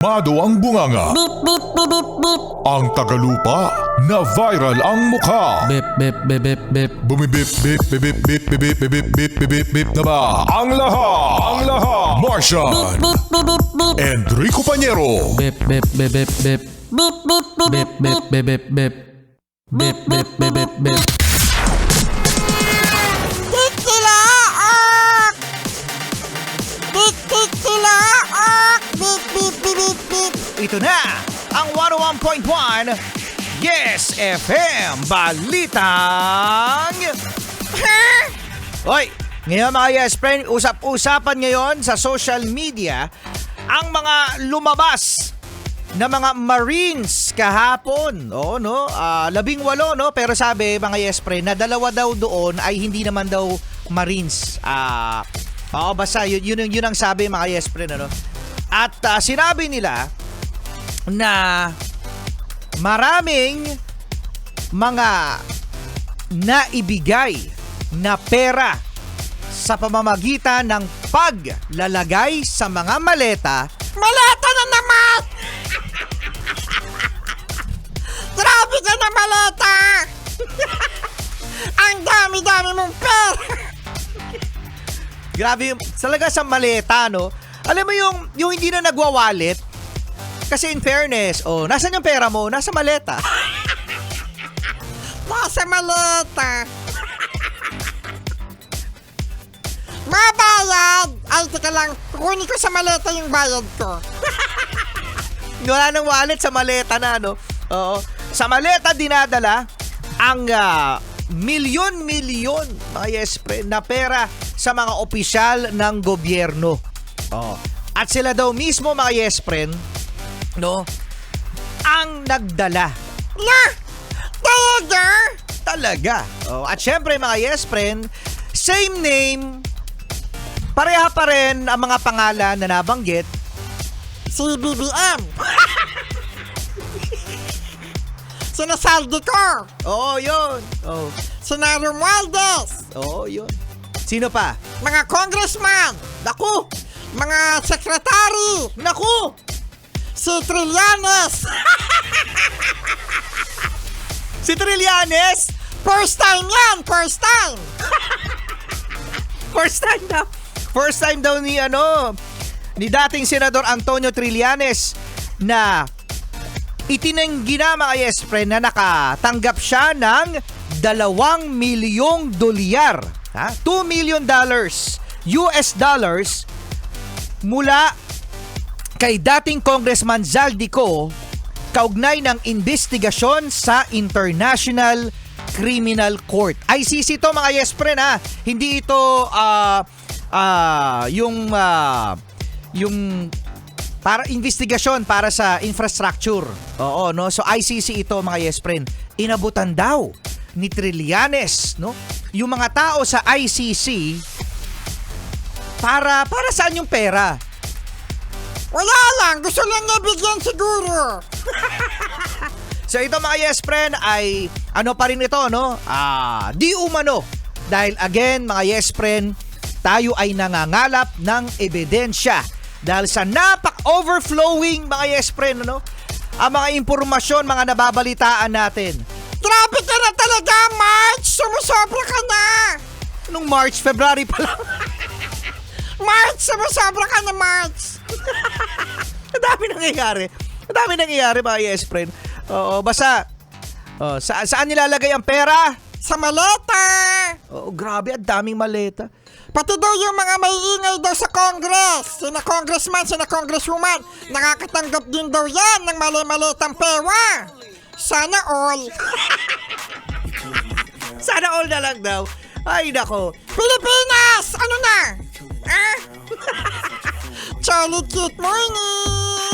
Mado ang bunganga. Beep, beep, beep, beep, beep. Ang tagalupa na viral ang mukha. Beep, beep, beep, beep, beep. Bumibip, bip, bip, bip, bip, bip, bip, bip, bip, bip, bip na ba? Ang lahat. Martian. Beep, beep, beep, beep. Enrico Pañero. Beep, beep, beep, beep, beep. Beep, beep, beep, Beep, beep, beep, beep, beep. Beep, beep, beep, beep, beep. Tik sila! Ok! Tik, tik sila! Ok! Beep, beep, beep, beep, beep. Ito na ang 101.1 Yes FM Balitang Hoy, ngayon mga Yes Friend, usap-usapan ngayon sa social media ang mga lumabas na mga Marines kahapon. Oo, no? 18, no? Pero sabi, mga Yes Friend, na dalawa daw doon ay hindi naman daw Marines. Basta yun ang sabi, mga Yes Friend, ano? At sinabi nila na maraming mga naibigay na pera sa pamamagitan ng paglalagay sa mga maleta. Maleta na naman! Grabe ka na maleta! Ang dami-dami mong pera! Grabe talaga sa maleta, no? Alam mo yung hindi na nagwa-wallet. Kasi in fairness, nasan yung pera mo? Nasa maleta. Nasa maleta! Mabayad! Ay, teka lang. Kukunin ko sa maleta yung bayad ko. Wala nang wallet sa maleta na, no? Oo. Sa maleta dinadala ang milyon-milyon, mga Yes Friend, na pera sa mga opisyal ng gobyerno. Oo. At sila daw mismo, mga Yes Friend, no, ang nagdala. Na! Talaga? Talaga. Oh, at syempre, mga Yes Friend, same name, pareha pa rin ang mga pangalan na nabanggit. Si BBM. Sinasaldi ko. Oo, yun. Oh. Sina Romualdez. Oo, yun. Sino pa? Mga congressman. Naku! Mga sekretary. Naku! Si Trillanes. Si Trillanes! First time yan. First time. First time daw. First time daw ni dating Senador Antonio Trillanes na itinanggi na, mga Yes Friend, na nakatanggap siya ng $2 milyong dolyar. $2 million US dollars mula kay dating Congressman Zaldico kaugnay ng investigasyon sa International Criminal Court. ICC to, mga Yes Friend, hindi ito yung para investigasyon para sa infrastructure. Oo, no? So ICC ito, mga Yes Friend. Inabutan daw ni Trillanes, no? Yung mga tao sa ICC para saan yung pera? Wala lang. Gusto lang niya bigyan siguro. So ito, mga Yes Friend, ay ano pa rin ito, no? Di umano. Dahil again, mga Yes Friend, tayo ay nangangalap ng ebidensya. Dahil sa overflowing, mga Yes Friend, ano? Ang mga impormasyon, mga nababalitaan natin. Grabe ka na talaga, March. Sumusobra ka na. Nung March, February pa lang. March, sumusobra ka na, March. Ang dami nangyayari, mga Yes Friend. Oo, basta, saan nilalagay ang pera? Sa maleta. Oo, grabe, ang daming maleta. Pati daw yung mga may ingay daw sa Congress. Sina congressman, sina congresswoman. Nakakatanggap din daw yan ng mali-malitang pera. Sana all. Sana all na lang daw. Ay, nako. Pilipinas! Ano na? Charlie, good morning!